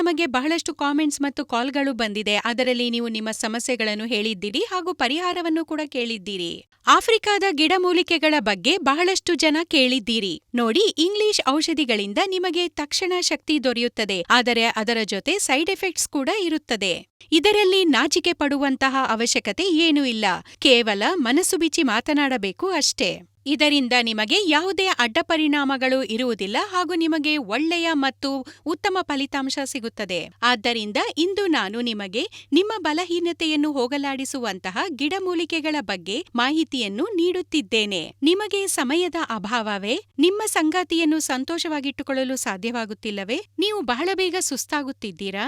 ನಿಮಗೆ ಬಹಳಷ್ಟು ಕಾಮೆಂಟ್ಸ್ ಮತ್ತು ಕಾಲ್ಗಳು ಬಂದಿದೆ. ಅದರಲ್ಲಿ ನೀವು ನಿಮ್ಮ ಸಮಸ್ಯೆಗಳನ್ನು ಹೇಳಿದ್ದೀರಿ ಹಾಗೂ ಪರಿಹಾರವನ್ನು ಕೂಡ ಕೇಳಿದ್ದೀರಿ. ಆಫ್ರಿಕಾದ ಗಿಡಮೂಲಿಕೆಗಳ ಬಗ್ಗೆ ಬಹಳಷ್ಟು ಜನ ಕೇಳಿದ್ದೀರಿ. ನೋಡಿ, ಇಂಗ್ಲಿಷ್ ಔಷಧಿಗಳಿಂದ ನಿಮಗೆ ತಕ್ಷಣ ಶಕ್ತಿ ದೊರೆಯುತ್ತದೆ, ಆದರೆ ಅದರ ಜೊತೆ ಸೈಡ್ ಎಫೆಕ್ಟ್ಸ್ ಕೂಡ ಇರುತ್ತದೆ. ಇದರಲ್ಲಿ ನಾಚಿಕೆ ಪಡುವಂತಹ ಅವಶ್ಯಕತೆ ಏನೂ ಇಲ್ಲ. ಕೇವಲ ಮನಸ್ಸು ಬಿಚ್ಚಿ ಮಾತನಾಡಬೇಕು ಅಷ್ಟೇ. ಇದರಿಂದ ನಿಮಗೆ ಯಾವುದೇ ಅಡ್ಡಪರಿಣಾಮಗಳು ಇರುವುದಿಲ್ಲ ಹಾಗೂ ನಿಮಗೆ ಒಳ್ಳೆಯ ಮತ್ತು ಉತ್ತಮ ಫಲಿತಾಂಶ ಸಿಗುತ್ತದೆ. ಆದ್ದರಿಂದ ಇಂದು ನಾನು ನಿಮಗೆ ನಿಮ್ಮ ಬಲಹೀನತೆಯನ್ನು ಹೋಗಲಾಡಿಸುವಂತಹ ಗಿಡಮೂಲಿಕೆಗಳ ಬಗ್ಗೆ ಮಾಹಿತಿಯನ್ನು ನೀಡುತ್ತಿದ್ದೇನೆ. ನಿಮಗೆ ಸಮಯದ ಅಭಾವವೇ? ನಿಮ್ಮ ಸಂಗಾತಿಯನ್ನು ಸಂತೋಷವಾಗಿಟ್ಟುಕೊಳ್ಳಲು ಸಾಧ್ಯವಾಗುತ್ತಿಲ್ಲವೇ? ನೀವು ಬಹಳ ಬೇಗ ಸುಸ್ತಾಗುತ್ತಿದ್ದೀರಾ?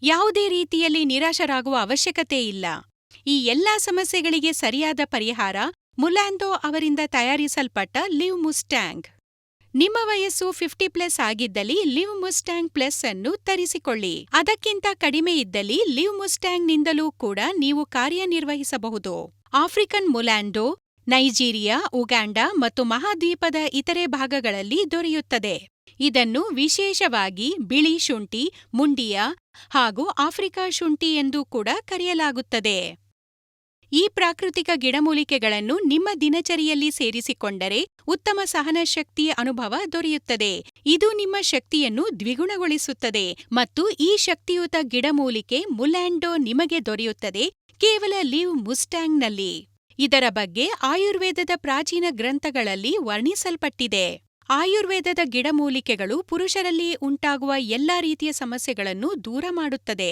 ಯಾವುದೇ ರೀತಿಯಲ್ಲಿ ನಿರಾಶರಾಗುವ ಅವಶ್ಯಕತೆ ಇಲ್ಲ. ಈ ಎಲ್ಲಾ ಸಮಸ್ಯೆಗಳಿಗೆ ಸರಿಯಾದ ಪರಿಹಾರ ಮುಲ್ಯಾಂಡೋ ಅವರಿಂದ ತಯಾರಿಸಲ್ಪಟ್ಟ ಲಿವ್ ಮುಸ್ಟ್ಯಾಂಗ್. ನಿಮ್ಮ ವಯಸ್ಸು 50+ ಆಗಿದ್ದಲ್ಲಿ ಲಿವ್ ಮುಸ್ಟ್ಯಾಂಗ್ ಪ್ಲಸ್ ಅನ್ನು ತರಿಸಿಕೊಳ್ಳಿ. ಅದಕ್ಕಿಂತ ಕಡಿಮೆ ಇದ್ದಲ್ಲಿ ಲಿವ್ ಮುಸ್ಟ್ಯಾಂಗ್ನಿಂದಲೂ ಕೂಡ ನೀವು ಕಾರ್ಯನಿರ್ವಹಿಸಬಹುದು. ಆಫ್ರಿಕನ್ ಮುಲ್ಯಾಂಡೋ ನೈಜೀರಿಯಾ, ಉಗಾಂಡ ಮತ್ತು ಮಹಾದ್ವೀಪದ ಇತರೆ ಭಾಗಗಳಲ್ಲಿ ದೊರೆಯುತ್ತದೆ. ಇದನ್ನು ವಿಶೇಷವಾಗಿ ಬಿಳಿ ಶುಂಠಿ, ಮುಂಡಿಯಾ ಹಾಗೂ ಆಫ್ರಿಕಾ ಶುಂಠಿ ಎಂದು ಕೂಡ ಕರೆಯಲಾಗುತ್ತದೆ. ಈ ಪ್ರಾಕೃತಿಕ ಗಿಡಮೂಲಿಕೆಗಳನ್ನು ನಿಮ್ಮ ದಿನಚರಿಯಲ್ಲಿ ಸೇರಿಸಿಕೊಂಡರೆ ಉತ್ತಮ ಸಹನಶಕ್ತಿ ಅನುಭವ ದೊರೆಯುತ್ತದೆ. ಇದು ನಿಮ್ಮ ಶಕ್ತಿಯನ್ನು ದ್ವಿಗುಣಗೊಳಿಸುತ್ತದೆ ಮತ್ತು ಈ ಶಕ್ತಿಯುತ ಗಿಡಮೂಲಿಕೆ ಮುಲ್ಯಾಂಡೋ ನಿಮಗೆ ದೊರೆಯುತ್ತದೆ ಕೇವಲ ಲಿವ್ ಮುಸ್ಟ್ಯಾಂಗ್ನಲ್ಲಿ. ಇದರ ಬಗ್ಗೆ ಆಯುರ್ವೇದದ ಪ್ರಾಚೀನ ಗ್ರಂಥಗಳಲ್ಲಿ ವರ್ಣಿಸಲ್ಪಟ್ಟಿದೆ. ಆಯುರ್ವೇದದ ಗಿಡಮೂಲಿಕೆಗಳು ಪುರುಷರಲ್ಲಿ ಉಂಟಾಗುವ ಎಲ್ಲಾ ರೀತಿಯ ಸಮಸ್ಯೆಗಳನ್ನು ದೂರ ಮಾಡುತ್ತದೆ.